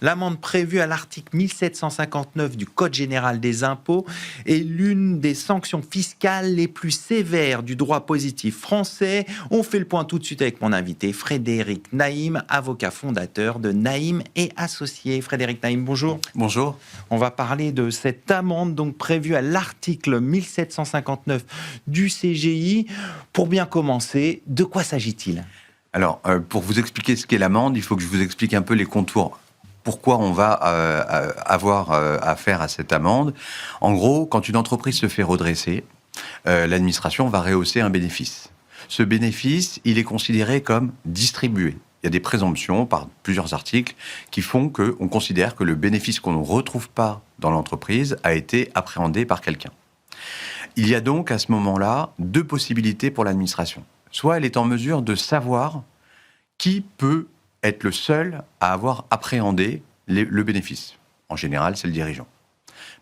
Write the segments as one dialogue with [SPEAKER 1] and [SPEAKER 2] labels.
[SPEAKER 1] L'amende prévue à l'article 1759 du Code général des impôts est l'une des sanctions fiscales les plus sévères du droit positif français. On fait le point tout de suite avec mon invité, Frédéric Naïm, avocat fondateur de Naïm et Associés. Frédéric Naïm, bonjour.
[SPEAKER 2] Bonjour.
[SPEAKER 1] On va parler de cette amende donc prévue à l'article 1759 du CGI. Pour bien commencer, de quoi s'agit-il ?
[SPEAKER 2] Alors, pour vous expliquer ce qu'est l'amende, il faut que je vous explique un peu les contours. Pourquoi on va avoir affaire à cette amende ? En gros, quand une entreprise se fait redresser, l'administration va rehausser un bénéfice. Ce bénéfice, il est considéré comme distribué. Il y a des présomptions par plusieurs articles qui font qu'on considère que le bénéfice qu'on ne retrouve pas dans l'entreprise a été appréhendé par quelqu'un. Il y a donc à ce moment-là 2 possibilités pour l'administration. Soit elle est en mesure de savoir qui peut être le seul à avoir appréhendé le bénéfice. En général, c'est le dirigeant.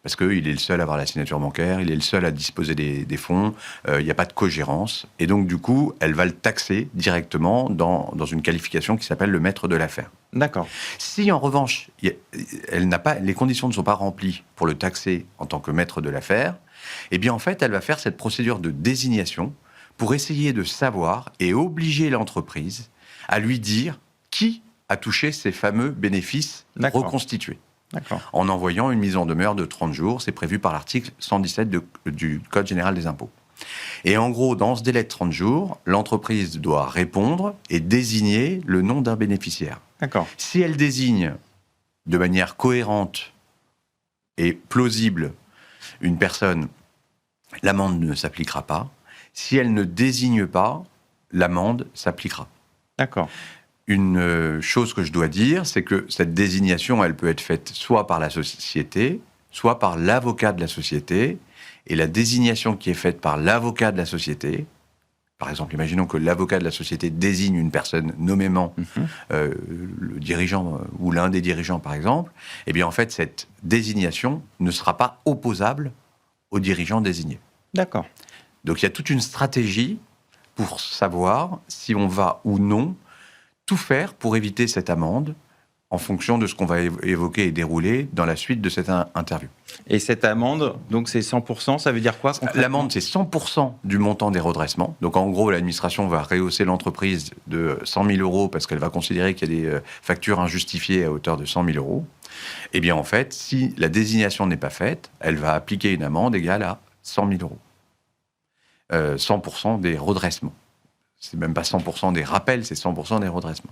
[SPEAKER 2] Parce qu'il est le seul à avoir la signature bancaire, il est le seul à disposer des fonds, il n'y a pas de cogérance. Et donc, du coup, elle va le taxer directement dans une qualification qui s'appelle le maître de l'affaire.
[SPEAKER 1] D'accord.
[SPEAKER 2] Si, en revanche, les conditions ne sont pas remplies pour le taxer en tant que maître de l'affaire, eh bien, en fait, elle va faire cette procédure de désignation pour essayer de savoir et obliger l'entreprise à lui dire qui a touché ces fameux bénéfices reconstitués.
[SPEAKER 1] D'accord.
[SPEAKER 2] En envoyant une mise en demeure de 30 jours, c'est prévu par l'article 117 du Code général des impôts. Et en gros, dans ce délai de 30 jours, l'entreprise doit répondre et désigner le nom d'un bénéficiaire.
[SPEAKER 1] D'accord.
[SPEAKER 2] Si elle désigne de manière cohérente et plausible une personne, l'amende ne s'appliquera pas. Si elle ne désigne pas, l'amende s'appliquera.
[SPEAKER 1] D'accord.
[SPEAKER 2] Une chose que je dois dire, c'est que cette désignation, elle peut être faite soit par la société, soit par l'avocat de la société. Et la désignation qui est faite par l'avocat de la société, par exemple, imaginons que l'avocat de la société désigne une personne nommément, le dirigeant ou l'un des dirigeants, par exemple, eh bien, en fait, cette désignation ne sera pas opposable au dirigeant désigné.
[SPEAKER 1] D'accord.
[SPEAKER 2] Donc, il y a toute une stratégie pour savoir si on va ou non tout faire pour éviter cette amende en fonction de ce qu'on va évoquer et dérouler dans la suite de cette interview.
[SPEAKER 1] Et cette amende, donc c'est 100%, ça veut dire quoi concrètement ?
[SPEAKER 2] L'amende, c'est 100% du montant des redressements. Donc en gros, l'administration va rehausser l'entreprise de 100 000 euros parce qu'elle va considérer qu'il y a des factures injustifiées à hauteur de 100 000 euros. Eh bien en fait, si la désignation n'est pas faite, elle va appliquer une amende égale à 100 000 euros. 100% des redressements. C'est même pas 100% des rappels, c'est 100% des redressements.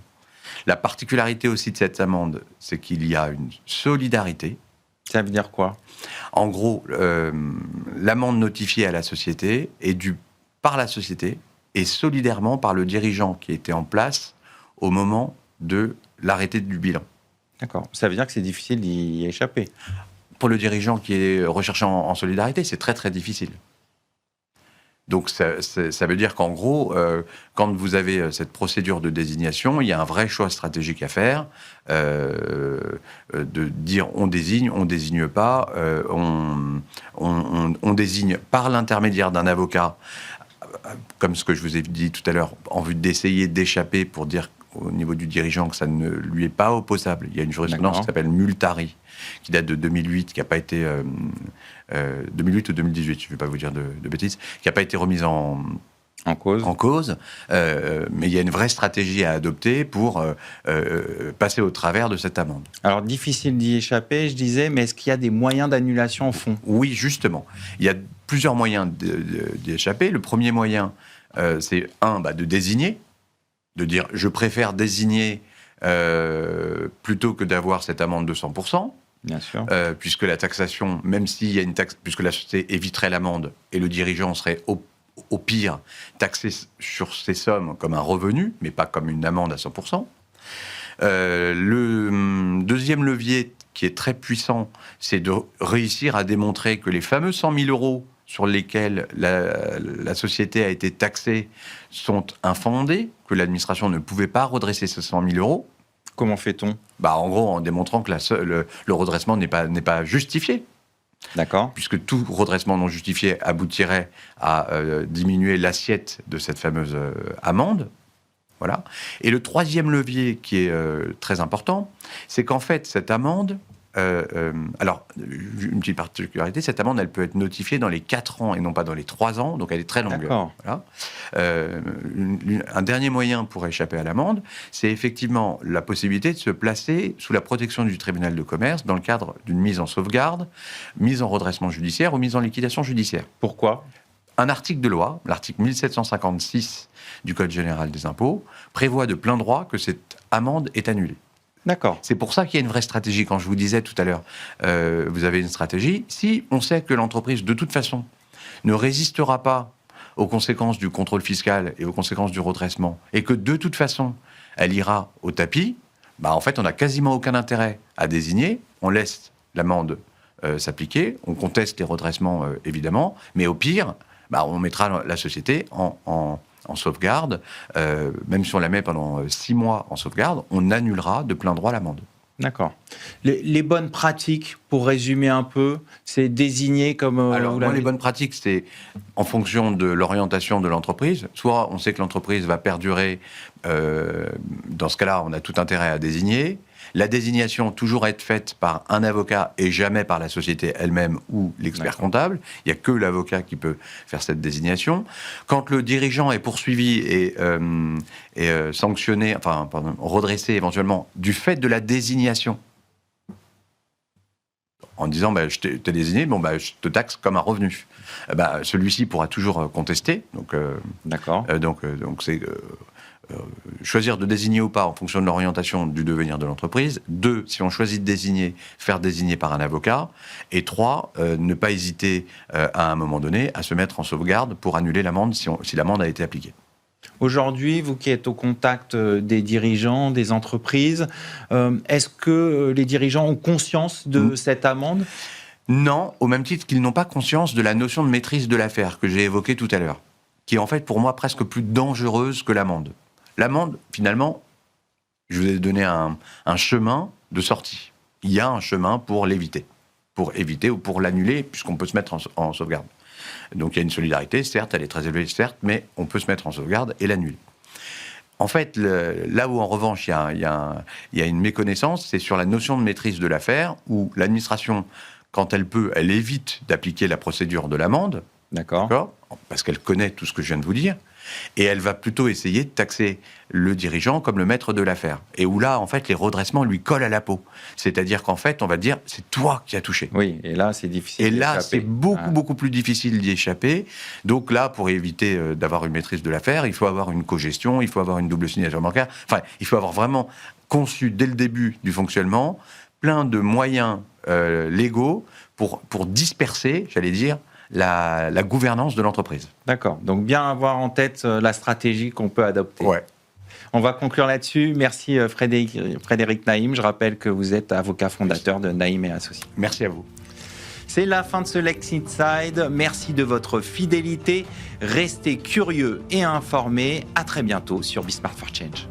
[SPEAKER 2] La particularité aussi de cette amende, c'est qu'il y a une solidarité.
[SPEAKER 1] Ça veut dire quoi ?
[SPEAKER 2] En gros, l'amende notifiée à la société est due par la société et solidairement par le dirigeant qui était en place au moment de l'arrêté du bilan.
[SPEAKER 1] D'accord. Ça veut dire que c'est difficile d'y échapper.
[SPEAKER 2] Pour le dirigeant qui est recherché en solidarité, c'est très très difficile. Donc ça veut dire qu'en gros, quand vous avez cette procédure de désignation, il y a un vrai choix stratégique à faire, de dire on désigne pas, on désigne par l'intermédiaire d'un avocat, comme ce que je vous ai dit tout à l'heure, en vue d'essayer d'échapper pour dire au niveau du dirigeant que ça ne lui est pas opposable. Il y a une jurisprudence qui s'appelle Multari, qui date de 2008, qui n'a pas été... 2008 ou 2018, je ne vais pas vous dire de bêtises, qui n'a pas été remise en cause. Mais il y a une vraie stratégie à adopter pour passer au travers de cette amende.
[SPEAKER 1] Alors, difficile d'y échapper, je disais, mais est-ce qu'il y a des moyens d'annulation au fond ?
[SPEAKER 2] Oui, justement. Il y a plusieurs moyens d'y échapper. Le premier moyen, c'est de désigner, de dire je préfère désigner plutôt que d'avoir cette amende de 100%.
[SPEAKER 1] Bien sûr.
[SPEAKER 2] Puisque la taxation, même s'il y a une taxe, puisque la société éviterait l'amende et le dirigeant serait au pire taxé sur ces sommes comme un revenu, mais pas comme une amende à 100%. Le deuxième levier qui est très puissant, c'est de réussir à démontrer que les fameux 100 000 euros sur lesquels la société a été taxée sont infondés, que l'administration ne pouvait pas redresser ces 100 000 euros.
[SPEAKER 1] Comment fait-on ?
[SPEAKER 2] En gros, en démontrant que le redressement n'est pas justifié.
[SPEAKER 1] D'accord.
[SPEAKER 2] Puisque tout redressement non justifié aboutirait à diminuer l'assiette de cette fameuse amende. Voilà. Et le troisième levier qui est très important, c'est qu'en fait, cette amende, alors, une petite particularité, cette amende, elle peut être notifiée dans les 4 ans et non pas dans les 3 ans, donc elle est très longue.
[SPEAKER 1] D'accord.
[SPEAKER 2] Voilà. Un dernier moyen pour échapper à l'amende, c'est effectivement la possibilité de se placer sous la protection du tribunal de commerce dans le cadre d'une mise en sauvegarde, mise en redressement judiciaire ou mise en liquidation judiciaire.
[SPEAKER 1] Pourquoi ?
[SPEAKER 2] Un article de loi, l'article 1756 du Code général des impôts, prévoit de plein droit que cette amende est annulée.
[SPEAKER 1] D'accord.
[SPEAKER 2] C'est pour ça qu'il y a une vraie stratégie. Quand je vous disais tout à l'heure, vous avez une stratégie. Si on sait que l'entreprise, de toute façon, ne résistera pas aux conséquences du contrôle fiscal et aux conséquences du redressement, et que de toute façon, elle ira au tapis, en fait, on n'a quasiment aucun intérêt à désigner. On laisse l'amende s'appliquer, on conteste les redressements, évidemment, mais au pire, on mettra la société en sauvegarde, même si on la met pendant 6 mois en sauvegarde, on annulera de plein droit l'amende.
[SPEAKER 1] D'accord. Les bonnes pratiques, pour résumer un peu, c'est désigner comme...
[SPEAKER 2] Alors, les bonnes pratiques, c'est en fonction de l'orientation de l'entreprise. Soit on sait que l'entreprise va perdurer, dans ce cas-là, on a tout intérêt à désigner. La désignation toujours être faite par un avocat et jamais par la société elle-même ou l'expert comptable. Il n'y a que l'avocat qui peut faire cette désignation. Quand le dirigeant est poursuivi et sanctionné, redressé éventuellement du fait de la désignation, en disant je t'ai désigné, je te taxe comme un revenu. Celui-ci pourra toujours contester.
[SPEAKER 1] D'accord.
[SPEAKER 2] Donc c'est choisir de désigner ou pas en fonction de l'orientation du devenir de l'entreprise. 2, si on choisit de désigner, faire désigner par un avocat. Et 3, ne pas hésiter à un moment donné à se mettre en sauvegarde pour annuler l'amende si l'amende a été appliquée.
[SPEAKER 1] Aujourd'hui, vous qui êtes au contact des dirigeants, des entreprises, est-ce que les dirigeants ont conscience de cette amende ?
[SPEAKER 2] Non, au même titre qu'ils n'ont pas conscience de la notion de maîtrise de l'affaire que j'ai évoquée tout à l'heure, qui est en fait pour moi presque plus dangereuse que l'amende. L'amende, finalement, je vous ai donné un chemin de sortie. Il y a un chemin pour l'éviter, ou pour l'annuler, puisqu'on peut se mettre en sauvegarde. Donc il y a une solidarité, certes, elle est très élevée, certes, mais on peut se mettre en sauvegarde et l'annuler. En fait, là où en revanche il y a une méconnaissance, c'est sur la notion de maîtrise de l'affaire, où l'administration, quand elle peut, elle évite d'appliquer la procédure de l'amende,
[SPEAKER 1] D'accord.
[SPEAKER 2] Parce qu'elle connaît tout ce que je viens de vous dire, et elle va plutôt essayer de taxer le dirigeant comme le maître de l'affaire. Et où là, en fait, les redressements lui collent à la peau. C'est-à-dire qu'en fait, on va dire, c'est toi qui as touché.
[SPEAKER 1] Oui, et là, c'est difficile
[SPEAKER 2] d'y échapper. Et là, c'est beaucoup plus difficile d'y échapper. Donc là, pour éviter d'avoir une maîtrise de l'affaire, il faut avoir une cogestion, il faut avoir une double signature bancaire. Enfin, il faut avoir vraiment conçu, dès le début du fonctionnement, plein de moyens légaux pour disperser, j'allais dire, la gouvernance de l'entreprise.
[SPEAKER 1] D'accord. Donc, bien avoir en tête la stratégie qu'on peut adopter.
[SPEAKER 2] Ouais.
[SPEAKER 1] On va conclure là-dessus. Merci Frédéric Naïm. Je rappelle que vous êtes avocat fondateur de Naïm et Associés.
[SPEAKER 2] Merci à vous.
[SPEAKER 1] C'est la fin de ce Lex Inside. Merci de votre fidélité. Restez curieux et informés. À très bientôt sur Be Smart for Change.